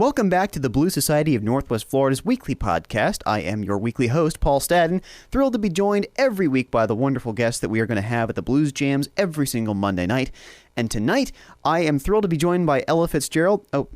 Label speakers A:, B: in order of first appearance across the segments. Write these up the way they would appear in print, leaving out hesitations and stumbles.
A: Welcome back to the Blues Society of Northwest Florida's weekly podcast. I am your weekly host, Paul Stadden, thrilled to be joined every week by the wonderful guests that we are going to have at the Blues Jams every single Monday night. And tonight, I am thrilled to be joined by Ella Fitzgerald. Oh,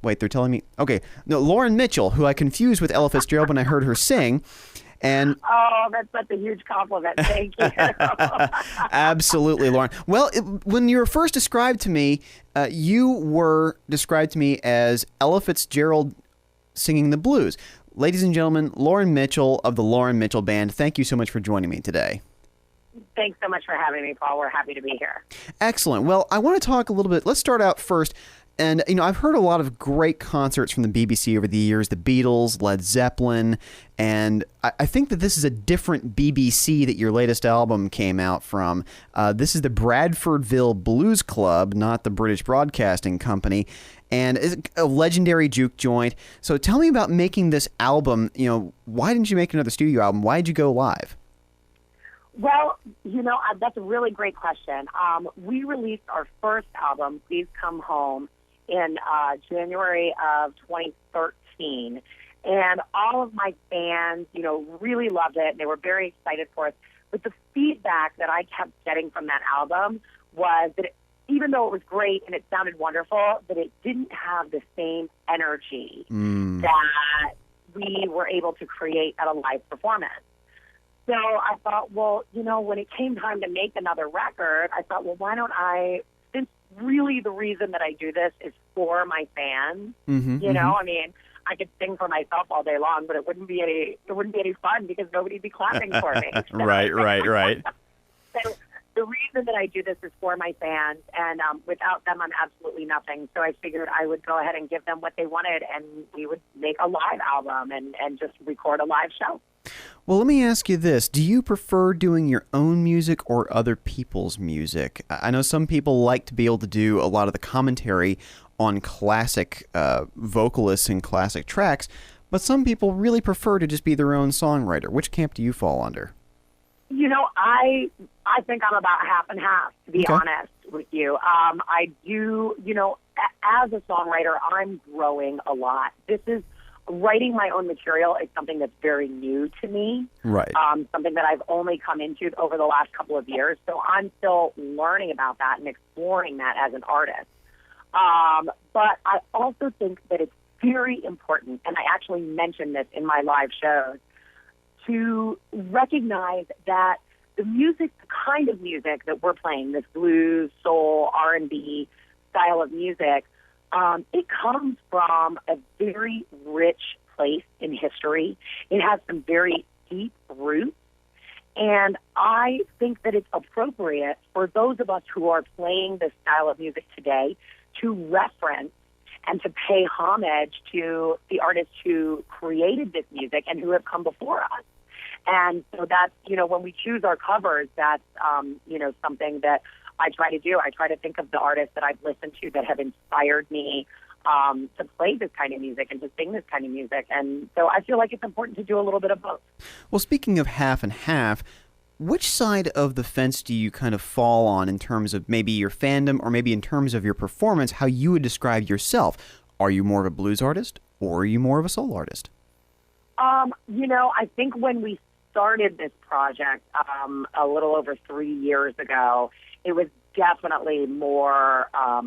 A: wait, they're telling me. Okay, no, Lauren Mitchell, who I confused with Ella Fitzgerald when I heard her sing. And
B: that's such a huge compliment. Thank you.
A: Absolutely, Lauren. Well, when you were first described to me, you were described to me as Ella Fitzgerald singing the blues. Ladies and gentlemen, Lauren Mitchell of the Lauren Mitchell Band, thank you so much for joining me today.
B: Thanks so much for having me, Paul. We're happy to be here. Excellent.
A: Well, I want to talk a little bit. Let's start out first. And, you know, I've heard a lot of great concerts from the BBC over the years, the Beatles, Led Zeppelin, and I think that this is a different BBC that your latest album came out from. This is the Bradfordville Blues Club, not the British Broadcasting Company, and it's a legendary juke joint. So tell me about making this album. You know, why didn't you make another studio album? Why did you go live?
B: Well, you know, that's a really great question. We released our first album, Please Come Home, in January of 2013. And all of my fans, you know, really loved it. And they were very excited for it. But the feedback that I kept getting from that album was that even though it was great and it sounded wonderful, that it didn't have the same energy that we were able to create at a live performance. So I thought, well, you know, when it came time to make another record, I thought, well, why don't I, since really the reason that I do this is for my fans, you know, I mean, I could sing for myself all day long, but it wouldn't be any fun because nobody'd be clapping for me. So,
A: Right.
B: So the reason that I do this is for my fans, and without them, I'm absolutely nothing. So I figured I would go ahead and give them what they wanted, and we would make a live album and just record a live show.
A: Well, let me ask you this. Do you prefer doing your own music or other people's music? I know some people like to be able to do a lot of the commentary on classic vocalists and classic tracks, but some people really prefer to just be their own songwriter. Which camp do you fall under?
B: You know, I think I'm about half and half, to be honest with you. I do, you know, as a songwriter, I'm growing a lot. Writing my own material is something that's very new to me.
A: Right.
B: Something that I've only come into over the last couple of years. So I'm still learning about that and exploring that as an artist. But I also think that it's very important, and I actually mentioned this in my live shows, to recognize that the music, the kind of music that we're playing, this blues, soul, R&B style of music, it comes from a very rich place in history. It has some very deep roots. And I think that it's appropriate for those of us who are playing this style of music today to reference and to pay homage to the artists who created this music and who have come before us. And so that's, you know, when we choose our covers, that's, you know, something that I try to do. I try to think of the artists that I've listened to that have inspired me to play this kind of music and to sing this kind of music. And so I feel like it's important to do a little bit of both.
A: Well, speaking of half and half, which side of the fence do you kind of fall on in terms of maybe your fandom or maybe in terms of your performance, how you would describe yourself? Are you more of a blues artist or are you more of a soul artist?
B: You know, I think when we started this project a little over 3 years ago, it was definitely more, I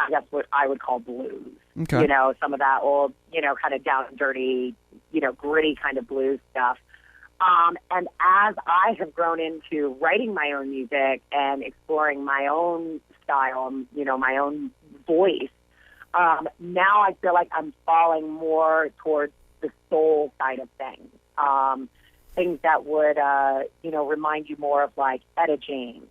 B: guess what I would call blues.
A: Okay.
B: You know, some of that old, you know, kind of down and dirty, you know, gritty kind of blues stuff. And as I have grown into writing my own music and exploring my own style, you know, my own voice, now I feel like I'm falling more towards the soul side of things. Things that would, you know, remind you more of like Etta James,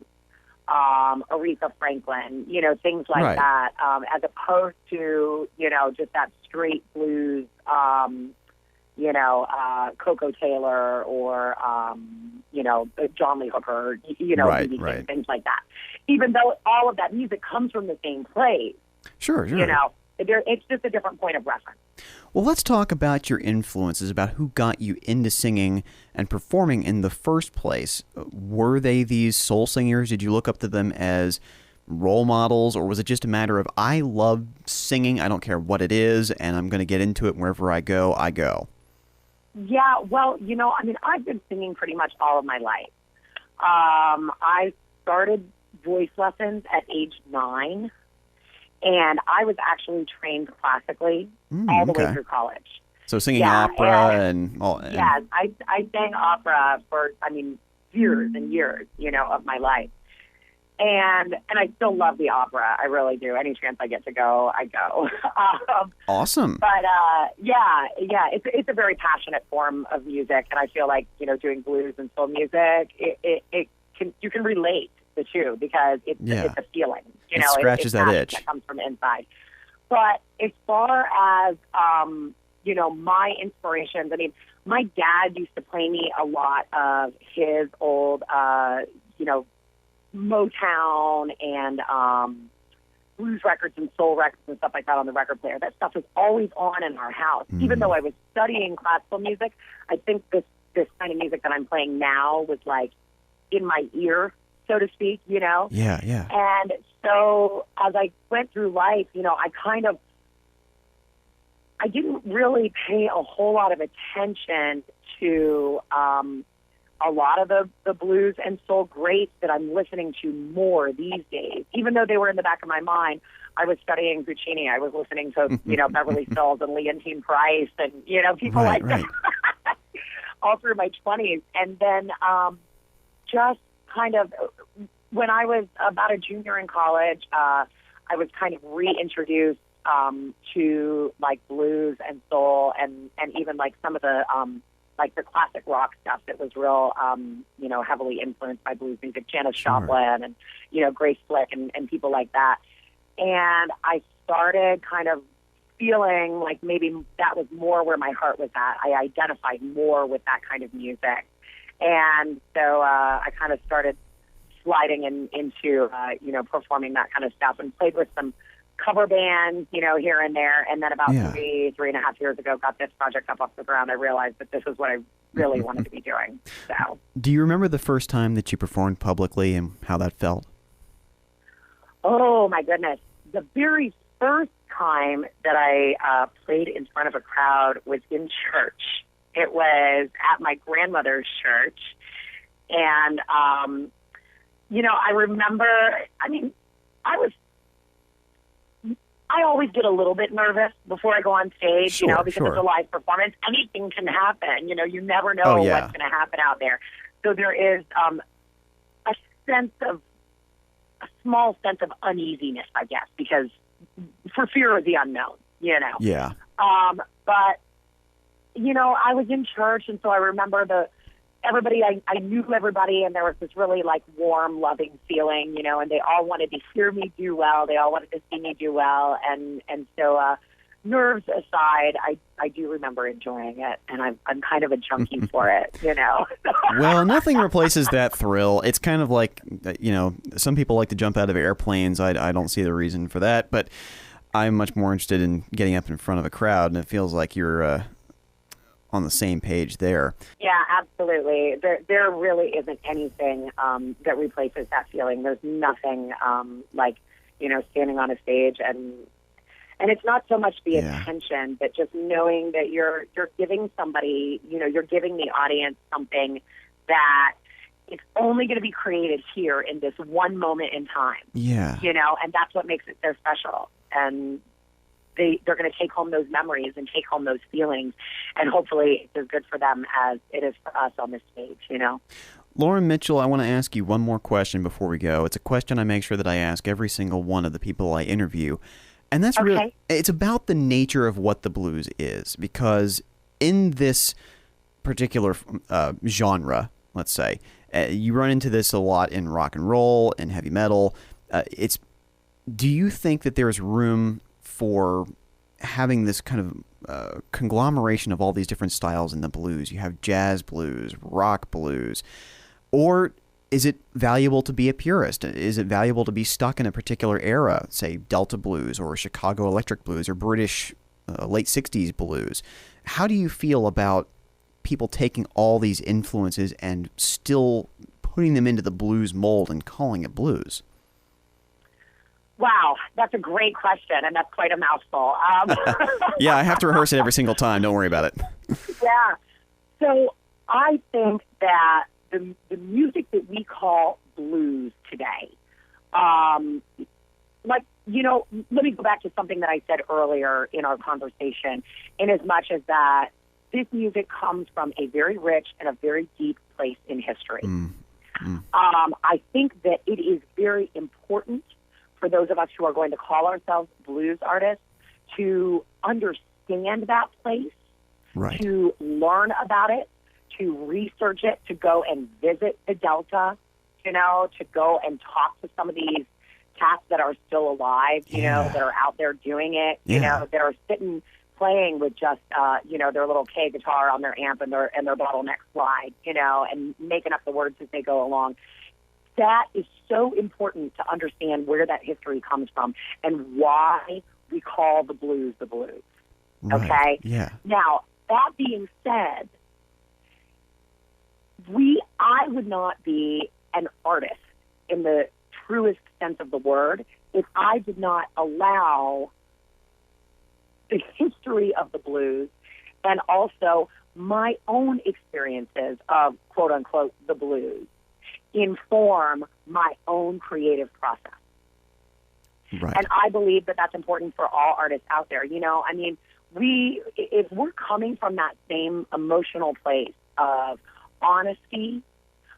B: Aretha Franklin, you know, things like that, as opposed to, you know, just that straight blues, you know, Coco Taylor or, you know, John Lee Hooker, you know, things like that. Even though all of that music comes from the same place.
A: Sure.
B: You know, it's just a different point of reference.
A: Well, let's talk about your influences, about who got you into singing and performing in the first place. Were they these soul singers? Did you look up to them as role models, or was it just a matter of I love singing, I don't care what it is, and I'm going to get into it wherever I go, I go?
B: Yeah, well, I've been singing pretty much all of my life. I started voice lessons at age 9, and I was actually trained classically all the way through college.
A: So singing opera and all.
B: Yes, I sang opera for, years and years, of my life. And I still love the opera. I really do. Any chance I get to go, I go.
A: Awesome.
B: But it's a very passionate form of music, and I feel like doing blues and soul music, you can relate the two because it's a feeling.
A: It scratches that itch
B: that comes from inside. But as far as my inspirations, my dad used to play me a lot of his old Motown and blues records and soul records and stuff like that on the record player. That stuff was always on in our house. Even though I was studying classical music, I think this kind of music that I'm playing now was like in my ear, so to speak,
A: Yeah.
B: And so as I went through life, I didn't really pay a whole lot of attention to a lot of the blues and soul greats that I'm listening to more these days. Even though they were in the back of my mind, I was studying Puccini. I was listening to, Beverly Stills and Leontyne Price and, people like that all through my 20s. And then just kind of when I was about a junior in college, I was kind of reintroduced to like blues and soul and even like some of the like the classic rock stuff that was real, heavily influenced by blues music, Janis Joplin and, Grace Slick and people like that. And I started kind of feeling like maybe that was more where my heart was at. I identified more with that kind of music. And so I kind of started sliding into, performing that kind of stuff and played with some cover bands, here and there. And then about 3.5 years ago, got this project up off the ground. I realized that this is what I really wanted to be doing. So,
A: do you remember the first time that you performed publicly and how that felt?
B: Oh, my goodness. The very first time that I played in front of a crowd was in church. It was at my grandmother's church. And, I remember, I always get a little bit nervous before I go on stage, because it's a live performance. Anything can happen. You never know what's going to happen out there. So there is a small sense of uneasiness, I guess, because for fear of the unknown,
A: Yeah.
B: But, I was in church, and so I remember everybody, I knew everybody, and there was this really, like, warm, loving feeling, and they all wanted to hear me do well. They all wanted to see me do well. And so nerves aside, I do remember enjoying it, and I'm kind of a junkie for it,
A: Well, nothing replaces that thrill. It's kind of like, some people like to jump out of airplanes. I don't see the reason for that, but I'm much more interested in getting up in front of a crowd, and it feels like you're on the same page there.
B: Yeah, absolutely. There really isn't anything that replaces that feeling. There's nothing like, standing on a stage and it's not so much the attention, but just knowing that you're giving somebody, you're giving the audience something that it's only going to be created here in this one moment in time.
A: Yeah.
B: And that's what makes it so special. And they're going to take home those memories and take home those feelings, and hopefully it's as good for them as it is for us on this stage,
A: Lauren Mitchell, I want to ask you one more question before we go. It's a question I make sure that I ask every single one of the people I interview, and that's really, it's about the nature of what the blues is, because in this particular genre, let's say, you run into this a lot in rock and roll and heavy metal. Do you think that there's room for having this kind of conglomeration of all these different styles in the blues? You have jazz blues, rock blues, or is it valuable to be a purist? Is it valuable to be stuck in a particular era, say Delta blues or Chicago electric blues or British late 60s blues? How do you feel about people taking all these influences and still putting them into the blues mold and calling it blues?
B: Wow, that's a great question, and that's quite a mouthful.
A: Yeah, I have to rehearse it every single time. Don't worry about it.
B: Yeah. So I think that the music that we call blues today, let me go back to something that I said earlier in our conversation, in as much as that this music comes from a very rich and a very deep place in history. I think that it is very important for those of us who are going to call ourselves blues artists to understand that place,
A: Right.
B: to learn about it, to research it, to go and visit the Delta, to go and talk to some of these cats that are still alive, that are out there doing it, that are sitting playing with just, their little K guitar on their amp and their bottleneck slide, and making up the words as they go along. That is so important to understand where that history comes from and why we call the blues the blues.
A: Right.
B: Okay?
A: Yeah.
B: Now, that being said, I would not be an artist in the truest sense of the word if I did not allow the history of the blues and also my own experiences of, quote unquote, the blues inform my own creative process.
A: Right.
B: And I believe that that's important for all artists out there. If we're coming from that same emotional place of honesty,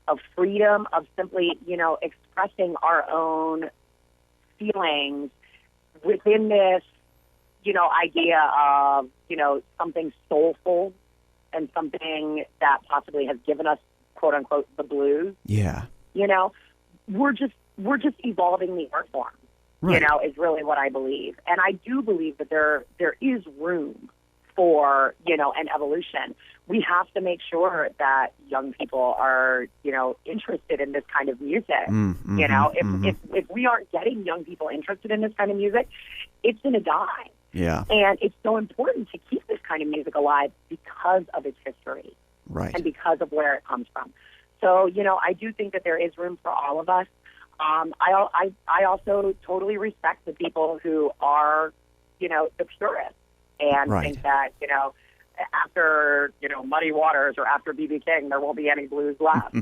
B: of freedom, of simply, expressing our own feelings within this, idea of, something soulful and something that possibly has given us, quote unquote, the blues.
A: Yeah.
B: We're just evolving the art form.
A: Right.
B: Is really what I believe. And I do believe that there is room for, an evolution. We have to make sure that young people are, interested in this kind of music. If we aren't getting young people interested in this kind of music, it's going to die.
A: Yeah.
B: And it's so important to keep this kind of music alive because of its history.
A: Right.
B: And because of where it comes from. So, I do think that there is room for all of us. I also totally respect the people who are, the purists and
A: Right.
B: think that, after, Muddy Waters or after B.B. King, there won't be any blues left,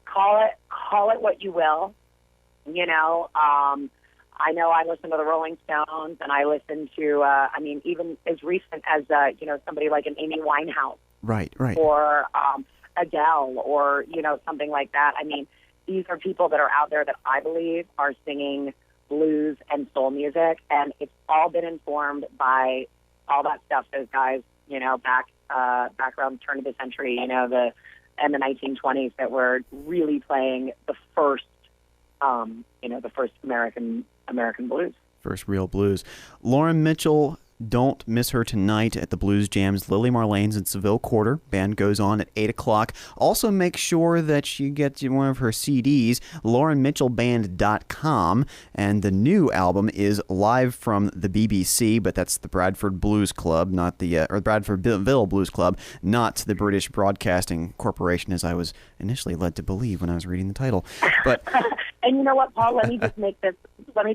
B: call it what you will, I know I listen to the Rolling Stones and I listen to, even as recent as, somebody like an Amy Winehouse.
A: Right.
B: Or Adele or, something like that. These are people that are out there that I believe are singing blues and soul music, and it's all been informed by all that stuff those guys, back around the turn of the century, the 1920s that were really playing the first, the first American blues.
A: First real blues. Lauren Mitchell, don't miss her tonight at the Blues Jams, Lili Marlene's in Seville Quarter. Band goes on at 8 o'clock. Also make sure that you get one of her CDs, laurenmitchellband.com. And the new album is live from the BBC, but that's the Bradford Blues Club, not the, or Bradfordville Blues Club, not the British Broadcasting Corporation, as I was initially led to believe when I was reading the title. But
B: and you know what, Paul, let me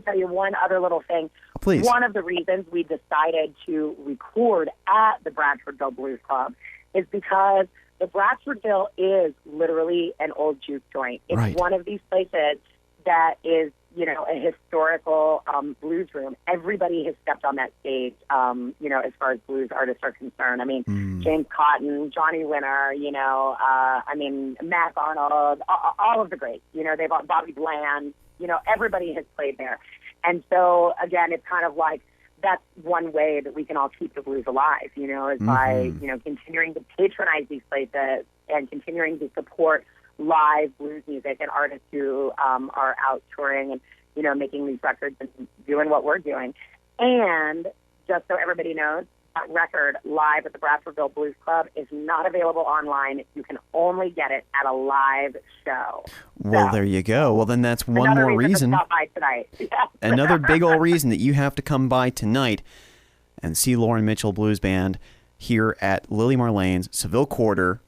B: tell you one other little thing.
A: Please.
B: One of the reasons we decided to record at the Bradfordville Blues Club is because the Bradfordville is literally an old juke joint. It's
A: Right.
B: one of these places that is, a historical blues room. Everybody has stepped on that stage, as far as blues artists are concerned. James Cotton, Johnny Winter, Matt Arnold, all of the greats. They've got Bobby Bland. Everybody has played there. And so, again, it's kind of like that's one way that we can all keep the blues alive, is by, continuing to patronize these places and continuing to support live blues music and artists who are out touring and, making these records and doing what we're doing. And just so everybody knows, that record live at the Bradfordville Blues Club is not available online. You can only get it at a live show.
A: Well, there you go. Well, then that's one more reason.
B: To stop by tonight.
A: Another big old reason that you have to come by tonight and see Lauren Mitchell Blues Band here at Lili Marlene's Seville Quarter,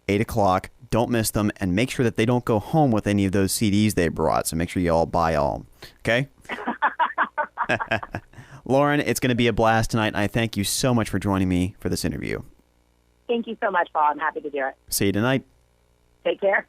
A: 8 o'clock. Don't miss them, and make sure that they don't go home with any of those CDs they brought. So make sure you all buy all. Okay? Lauren, it's going to be a blast tonight, and I thank you so much for joining me for this interview.
B: Thank you so much, Paul. I'm happy to do it.
A: See you tonight.
B: Take care.